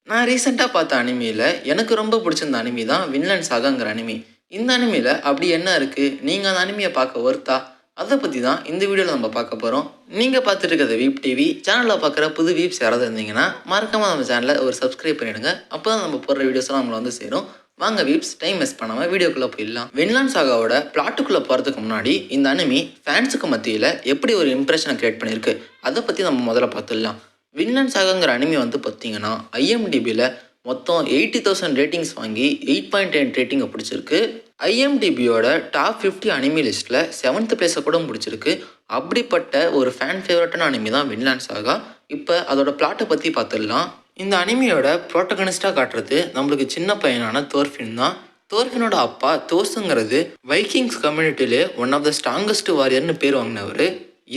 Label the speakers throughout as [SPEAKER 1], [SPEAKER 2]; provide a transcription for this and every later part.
[SPEAKER 1] நான் ரீசெண்டாக பார்த்த அனிமியில் எனக்கு ரொம்ப பிடிச்சிருந்த அனிமி தான் வின்லேண்ட் சாகாங்கிற அனிமி. இந்த அனிமியில் அப்படி என்ன இருக்குது, நீங்கள் அந்த அனிமியை பார்க்க ஒர்த்தா, அதை பற்றி தான் இந்த வீடியோவில் நம்ம பார்க்க போகிறோம். நீங்கள் பார்த்துட்டு இருக்கிறது வீப் டிவி சேனலில் பார்க்குற புது வீப்ஸ் யாராவது இருந்தீங்கன்னா மறக்காமல் நம்ம சேனலை ஒரு சப்ஸ்கிரைப் பண்ணிவிடுங்க. அப்போ தான் நம்ம போடுற வீடியோஸ்லாம் நம்மளை வந்து சேரும். வாங்க வீப்ஸ், டைம் மிஸ் பண்ணாமல் வீடியோக்குள்ளே போயிடலாம். வின்லேண்ட் சாகாவோட பிளாட்டுக்குள்ளே போகிறதுக்கு முன்னாடி இந்த அனிமி ஃபேன்ஸுக்கு மத்தியில் எப்படி ஒரு இம்ப்ரெஷனை க்ரியேட் பண்ணியிருக்கு அதை பற்றி நம்ம முதல்ல பார்த்துடலாம். வின்லேண்ட் சாகாங்கிற அனிமி வந்து பார்த்தீங்கன்னா ஐஎம்டிபியில் மொத்தம் 80,000 ரேட்டிங்ஸ் வாங்கி 8.8 ரேட்டிங்கை பிடிச்சிருக்கு. ஐஎம்டிபியோட டாப் 50 அனிமி லிஸ்ட்டில் 7th பிளேஸை கூட பிடிச்சிருக்கு. அப்படிப்பட்ட ஒரு ஃபேன் ஃபேவரட்டான அனிமி தான் வின்லேண்ட் சாகா. இப்போ அதோட பிளாட்டை பற்றி பார்த்துடலாம். இந்த அனிமியோட ப்ரோட்டகனிஸ்டாக காட்டுறது நம்மளுக்கு சின்ன பையனான தோர்ஃபின் தான். தோர்ஃபினோட அப்பா தோஸுங்கிறது வைக்கிங்ஸ் கம்யூனிட்டிலே ஒன் ஆஃப் த ஸ்ட்ராங்கஸ்ட் வாரியர்னு பேர் வாங்கினவர்.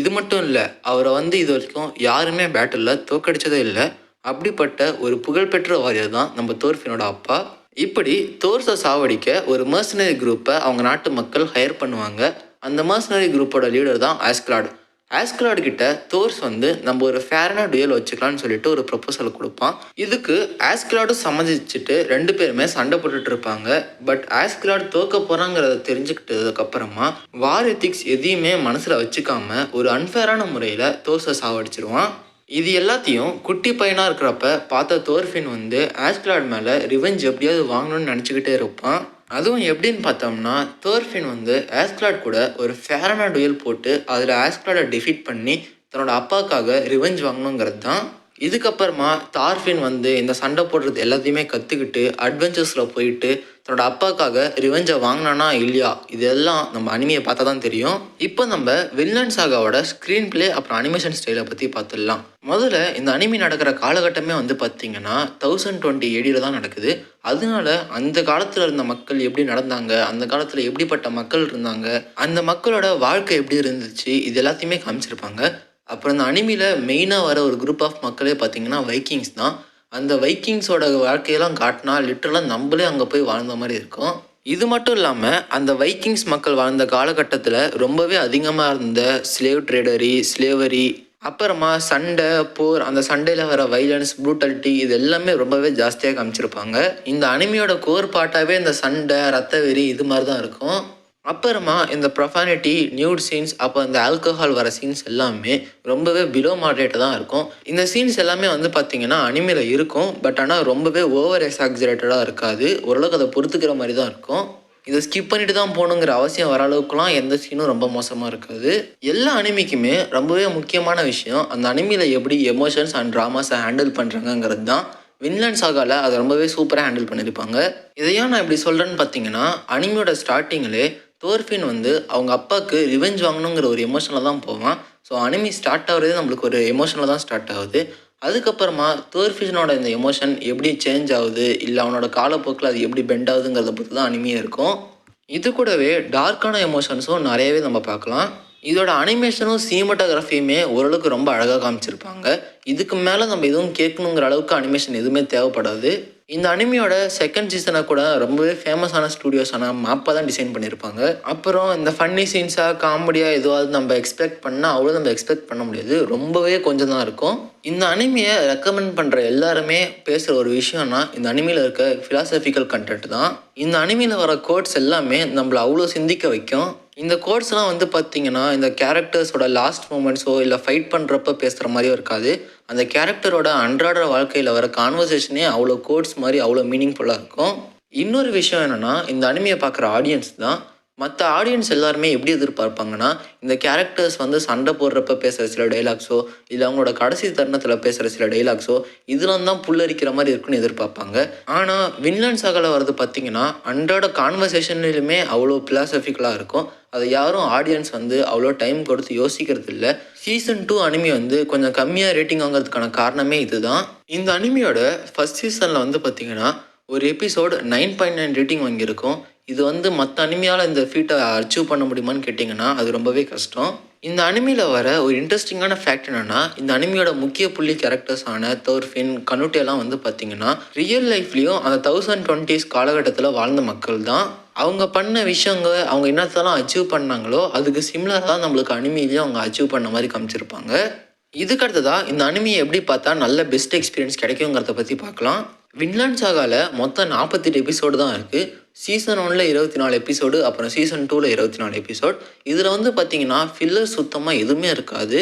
[SPEAKER 1] இது மட்டும் இல்லை, அவரை வந்து இது வரைக்கும் யாருமே பேட்டிலில் தோக்கடிச்சதே இல்லை. அப்படிப்பட்ட ஒரு புகழ்பெற்ற வாரியர் தான் நம்ம தோர்ஃபினோட அப்பா. இப்படி தோர்ஸை சாவடிக்க ஒரு மர்சனரி குரூப்பை அவங்க நாட்டு மக்கள் ஹையர் பண்ணுவாங்க. அந்த மர்சனரி குரூப்போட லீடர் தான் ஆஸ்கிலாட். ஆஸ்கிலாட் கிட்ட தோர்ஸ் வந்து நம்ம ஒரு ஃபேரான டுயல் வச்சுக்கலாம்னு சொல்லிட்டு ஒரு ப்ரொபோசல் கொடுப்பான். இதுக்கு ஆஸ்கிலாடும் சம்மதிச்சுட்டு 2 பேருமே சண்டை போட்டுட்டு இருப்பாங்க. பட் ஆஸ்கிலாட் தோக்க போறாங்கிறத தெரிஞ்சுக்கிட்டதுக்கு அப்புறமா வார் எத்திக்ஸ் எதையுமே மனசுல வச்சுக்காம ஒரு அன்ஃபேரான முறையில தோர்ஸை சாவடிச்சிருவான். இது எல்லாத்தையும் குட்டி பையனா இருக்கிறப்ப பார்த்த தோர்ஃபின் வந்து ஆஸ்கிலாட் மேல ரிவெஞ்ச் எப்படியாவது வாங்கணும்னு நினச்சிக்கிட்டே இருப்பான். அதுவும் எப்படின்னு பார்த்தோம்னா, தோர்ஃபின் வந்து ஆஸ்கிலாட் கூட ஒரு ஃபேரான டுயல் போட்டு அதில் ஆஸ்கிலாடை டிஃபீட் பண்ணி தன்னோட அப்பாவுக்காக ரிவெஞ்ச் வாங்கணுங்கிறது தான். இதுக்கப்புறமா தார்ஃபின் வந்து இந்த சண்டை போடுறது எல்லாத்தையுமே கற்றுக்கிட்டு அட்வென்ச்சர்ஸில் போயிட்டு தன்னோட அப்பாவுக்காக ரிவெஞ்சை வாங்கினானா இல்லையா, இதெல்லாம் நம்ம அனிமையை பார்த்தா தான் தெரியும். இப்போ நம்ம வின்லேண்ட் சாகாவோட ஸ்க்ரீன் பிளே அப்புறம் அனிமேஷன் ஸ்டைலை பற்றி பார்த்துடலாம். முதல்ல இந்த அனிமி நடக்கிற காலகட்டமே வந்து பார்த்தீங்கன்னா 1020 AD தான் நடக்குது. அதனால அந்த காலத்தில் இருந்த மக்கள் எப்படி நடந்தாங்க, அந்த காலத்தில் எப்படிப்பட்ட மக்கள் இருந்தாங்க, அந்த மக்களோட வாழ்க்கை எப்படி இருந்துச்சு, இது எல்லாத்தையுமே காமிச்சிருப்பாங்க. அப்புறம் இந்த அனிமியில் மெயினாக வர ஒரு குரூப் ஆஃப் மக்களே பார்த்தீங்கன்னா வைக்கிங்ஸ் தான். அந்த வைக்கிங்ஸோட வாழ்க்கையெல்லாம் காட்டினா லிட்டரலாக நம்மளே அங்கே போய் வாழ்ந்த மாதிரி இருக்கும். இது மட்டும் இல்லாமல் அந்த வைக்கிங்ஸ் மக்கள் வாழ்ந்த காலகட்டத்தில் ரொம்பவே அதிகமாக இருந்த ஸ்லேவ் ட்ரேடரி, ஸ்லேவரி, அப்புறமா சண்டை, போர், அந்த சண்டையில் வர வைலன்ஸ், ப்ரூட்டாலிட்டி, இது எல்லாமே ரொம்பவே ஜாஸ்தியாக காமிச்சிருப்பாங்க. இந்த அனிமியோட கோர் பாட்டாகவே இந்த சண்டை, ரத்த வெறி இது மாதிரி தான் இருக்கும். அப்புறமா இந்த ப்ரொஃபானிட்டி, நியூட் சீன்ஸ், அப்போ இந்த ஆல்கஹால் வர சீன்ஸ் எல்லாமே ரொம்பவே பிலோ மாடரேட்டாக தான் இருக்கும். இந்த சீன்ஸ் எல்லாமே வந்து பார்த்திங்கன்னா அனிமையில் இருக்கும். பட் ஆனால் ரொம்பவே ஓவர் எக்ஸாக்ஸரேட்டடாக இருக்காது. ஓரளவுக்கு அதை பொறுத்துக்கிற மாதிரி தான் இருக்கும். இதை ஸ்கிப் பண்ணிட்டு தான் போகணுங்கிற அவசியம் வர அளவுக்குலாம் எந்த சீனும் ரொம்ப மோசமாக இருக்காது. எல்லா அனிமிக்குமே ரொம்பவே முக்கியமான விஷயம் அந்த அனிமியில் எப்படி எமோஷன்ஸ் அண்ட் ட்ராமாஸை ஹேண்டில் பண்ணுறாங்கங்கிறது தான். வின்லேண்ட் சாகாவில் அதை ரொம்பவே சூப்பராக ஹேண்டில் பண்ணியிருப்பாங்க. இதையும் நான் இப்படி சொல்கிறேன்னு பார்த்தீங்கன்னா, அனிமியோட ஸ்டார்டிங்கிலே தோர்ஃபின் வந்து அவங்க அப்பாவுக்கு ரிவெஞ்ச் வாங்கணுங்கிற ஒரு எமோஷனில் தான் போவான். ஸோ அனிமி ஸ்டார்ட் ஆகுறதே நம்மளுக்கு ஒரு எமோஷனில் தான் ஸ்டார்ட் ஆகுது. அதுக்கப்புறமா தோர்ஃபினோட இந்த எமோஷன் எப்படி சேஞ்ச் ஆகுது, இல்லை அவனோட காலப்போக்கில் அது எப்படி பெண்ட் ஆகுதுங்கிறத பற்றி தான் அனிமையே இருக்கும். இது கூடவே டார்க்கான எமோஷன்ஸும் நிறையவே நம்ம பார்க்கலாம். இதோட அனிமேஷனும் சினிமாட்டோகிராஃபியுமே ஓரளவுக்கு ரொம்ப அழகாக காமிச்சிருப்பாங்க. இதுக்கு மேலே நம்ம எதுவும் கேட்கணுங்கிற அளவுக்கு அனிமேஷன் எதுவுமே தேவைப்படாது. இந்த அனிமியோட செகண்ட் சீசனை கூட ரொம்பவே ஃபேமஸான ஸ்டூடியோஸான மாப்பா தான் டிசைன் பண்ணியிருப்பாங்க. அப்புறம் இந்த ஃபன்னி சீன்ஸாக, காமெடியாக எதுவாவது நம்ம எக்ஸ்பெக்ட் பண்ணால் அவ்வளோ நம்ம எக்ஸ்பெக்ட் பண்ண முடியாது. ரொம்பவே கொஞ்சம் தான் இருக்கும். இந்த அனிமியை ரெக்கமெண்ட் பண்ணுற எல்லாருமே பேசுகிற ஒரு விஷயம்னா இந்த அனிமியில் இருக்க ஃபிலாசபிக்கல் கண்டென்ட் தான். இந்த அனிமியில் வர கோட்ஸ் எல்லாமே நம்மளை அவ்வளோ சிந்திக்க வைக்கும். இந்த கோட்ஸ்லாம் வந்து பார்த்திங்கன்னா இந்த கேரக்டர்ஸோட லாஸ்ட் மூமெண்ட்ஸோ இல்லை ஃபைட் பண்ணுறப்ப பேசுகிற மாதிரியோ இருக்காது. அந்த கேரக்டரோட அன்றாட வாழ்க்கையில் வர கான்வர்சேஷனே அவ்வளோ கோட்ஸ் மாதிரி அவ்வளோ மீனிங்ஃபுல்லாக இருக்கும். இன்னொரு விஷயம் என்னென்னா, இந்த அனிமையை பார்க்குற ஆடியன்ஸ் தான். மற்ற ஆடியன்ஸ் எல்லாருமே எப்படி எதிர்பார்ப்பாங்கன்னா, இந்த கேரக்டர்ஸ் வந்து சண்டை போடுறப்ப பேசுகிற சில டைலாக்ஸோ இல்லை அவங்களோட கடைசி தருணத்தில் பேசுகிற சில டைலாக்ஸோ இதெல்லாம் தான் புல்லரிக்கிற மாதிரி இருக்குன்னு எதிர்பார்ப்பாங்க. ஆனால் வின்லேண்ட் சாகாவில் வரது பார்த்திங்கன்னா அன்றாட கான்வர்சேஷன்லையுமே அவ்வளோ பிலாசபிக்கலாக இருக்கும். அதை யாரும் ஆடியன்ஸ் வந்து அவ்வளோ டைம் கொடுத்து யோசிக்கிறது இல்லை. சீசன் 2 அனிமி வந்து கொஞ்சம் கம்மியாக ரேட்டிங் வாங்கிறதுக்கான காரணமே இதுதான். இந்த அனிமியோட ஃபர்ஸ்ட் சீசனில் வந்து பார்த்திங்கன்னா ஒரு எபிசோடு 9.9 ரேட்டிங் வாங்கியிருக்கும். இது வந்து மற்ற அனிமியால் இந்த ஃபீட்டை அச்சீவ் பண்ண முடியுமான்னு கேட்டிங்கன்னா அது ரொம்பவே கஷ்டம். இந்த அனிமியில் வர ஒரு இன்ட்ரெஸ்டிங்கான ஃபேக்ட் என்னென்னா, இந்த அனிமியோட முக்கிய புள்ளி கேரக்டர்ஸான தோர்ஃபின், கனுட்டெல்லாம் வந்து பார்த்திங்கன்னா ரியல் லைஃப்லேயும் அந்த 1020s காலகட்டத்தில் வாழ்ந்த மக்கள் தான். அவங்க பண்ண விஷயங்க, அவங்க என்னத்தெல்லாம் அச்சீவ் பண்ணாங்களோ அதுக்கு சிமிலராக தான் நம்மளுக்கு அனிமிலையும் அவங்க அச்சீவ் பண்ண மாதிரி காமிச்சிருப்பாங்க. இதுக்கு அடுத்ததாக இந்த அனிமியை எப்படி பார்த்தா நல்ல பெஸ்ட் எக்ஸ்பீரியன்ஸ் கிடைக்குங்கிறத பற்றி பார்க்கலாம். வின்லாண்ட் சாகால மொத்தம் 48 எபிசோடு தான் இருக்குது. சீசன் 1ல் 24 எபிசோடு, அப்புறம் சீசன் 2ல் 24 எபிசோட். இதில் வந்து பார்த்தீங்கன்னா ஃபில்லர் சுத்தமாக எதுவுமே இருக்காது.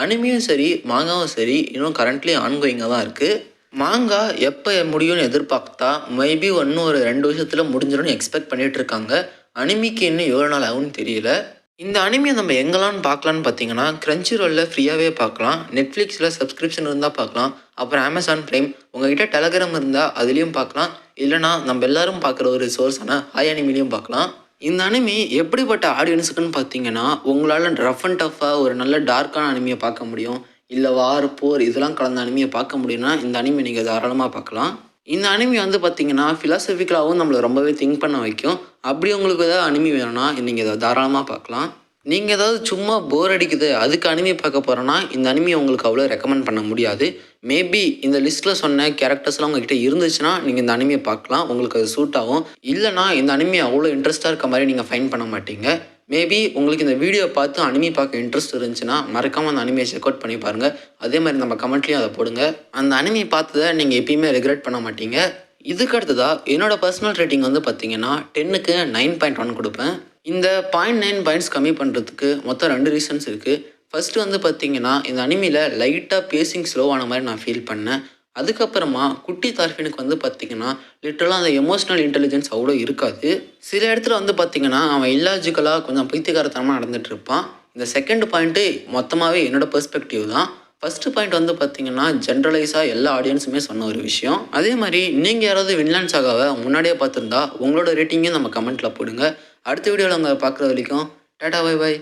[SPEAKER 1] அனிமியும் சரி மாங்காவும் சரி இன்னும் கரண்ட்லி ஆன்கோயிங்காக தான் இருக்குது. மாங்கா எப்போ முடியும்னு எதிர்பார்த்தா மேபி இன்னும் ஒரு 2 வருஷத்தில் முடிஞ்சிடும்னு எக்ஸ்பெக்ட் பண்ணிகிட்டு இருக்காங்க. அனிமிக்கு இன்னும் எவ்வளோ நாள் ஆகும்னு தெரியல. இந்த அனிமியை நம்ம எங்கெல்லாம் பார்க்கலான்னு பார்த்தீங்கன்னா கிரன்ச்சி ரோலில் ஃப்ரீயாகவே பார்க்கலாம், நெட்ஃப்ளிக்ஸில் சப்ஸ்கிரிப்ஷன் இருந்தால் பார்க்கலாம், அப்புறம் அமேசான் ப்ரைம், உங்ககிட்ட டெலகிராம் இருந்தால் அதுலேயும் பார்க்கலாம், இல்லைனா நம்ம எல்லாரும் பார்க்குற ஒரு சோர்ஸான ஹாய் அனிமிலையும் பார்க்கலாம். இந்த அனிமி எப்படிப்பட்ட ஆடியன்ஸுக்குன்னு பார்த்தீங்கன்னா உங்களால் ரஃப் அண்ட் டஃப்பாக ஒரு நல்ல டார்க்கான அனிமியை பார்க்க முடியும், இல்லை வார் போர் இதெல்லாம் கலந்த அனிமியை பார்க்க முடியும்னா இந்த அனிமி நீங்கள் தாராளமாக பார்க்கலாம். இந்த அனிமி வந்து பார்த்தீங்கன்னா ஃபிலாசபிக்கலாகவும் நம்மளை ரொம்பவே திங்க் பண்ண வைக்கும். அப்படி உங்களுக்கு ஏதாவது அனிமி வேணும்னா நீங்கள் இதை தாராளமாக பார்க்கலாம். நீங்கள் ஏதாவது சும்மா போர் அடிக்குது அதுக்கு அனிமி பார்க்க போகிறோன்னா இந்த அனிமியை உங்களுக்கு அவ்வளோ ரெக்கமெண்ட் பண்ண முடியாது. மேபி இந்த லிஸ்ட்டில் சொன்ன கேரக்டர்ஸ்லாம் உங்ககிட்ட இருந்துச்சுன்னா நீங்கள் இந்த அனிமியை பார்க்கலாம், உங்களுக்கு அது சூட் ஆகும். இல்லைனா இந்த அனிமி அவ்வளோ இன்ட்ரெஸ்ட்டாக இருக்க மாதிரி நீங்கள் ஃபைன் பண்ண மாட்டீங்க. மேபி உங்களுக்கு இந்த வீடியோ பார்த்து அனிமி பார்க்க இன்ட்ரெஸ்ட் இருந்துச்சுன்னா மறக்காமல் அந்த அனிமியை செக் அவுட் பண்ணி பாருங்கள். அதே மாதிரி நம்ம கமெண்ட்லேயும் அதை போடுங்க. அந்த அனிமி பார்த்ததை நீங்கள் எப்பயுமே ரெக்ரெட் பண்ண மாட்டீங்க. இதுக்கு அடுத்ததாக என்னோடய பர்சனல் ரேட்டிங் வந்து பார்த்தீங்கன்னா 10க்கு 9.1 கொடுப்பேன். இந்த 0.9 பாயிண்ட்ஸ் கம்மி பண்ணுறதுக்கு மொத்தம் 2 ரீசன்ஸ் இருக்குது. ஃபஸ்ட்டு வந்து பார்த்தீங்கன்னா இந்த அனிமியில் லைட்டாக பேசிங் ஸ்லோவான மாதிரி நான் ஃபீல் பண்ணேன். அதுக்கப்புறமா குட்டி தார்ஃபினுக்கு வந்து பார்த்திங்கன்னா லிட்டரலாக அந்த எமோஷ்னல் இன்டெலிஜென்ஸ் அவ்வளோ இருக்காது. சில இடத்துல வந்து பார்த்திங்கன்னா அவன் இல்லாஜிக்கலாக கொஞ்சம் பைத்தியக்காரத்தனமாக நடந்துகிட்டு இருப்பான். இந்த செகண்ட் பாயிண்ட்டு மொத்தமாகவே என்னோடய பெர்ஸ்பெக்டிவ் தான். ஃபஸ்ட்டு பாயிண்ட் வந்து பார்த்திங்கன்னா ஜென்ரலைஸாக எல்லா ஆடியன்ஸுமே சொன்ன ஒரு விஷயம். அதே மாதிரி நீங்கள் யாராவது வின்லாண்ட் சாகாவை முன்னாடியே பார்த்துருந்தா உங்களோட ரேட்டிங்கையும் நம்ம கமெண்ட்டில் போடுங்க. அடுத்த வீடியோவில் அவங்க பார்க்குற வரைக்கும் டாடா பை பாய்.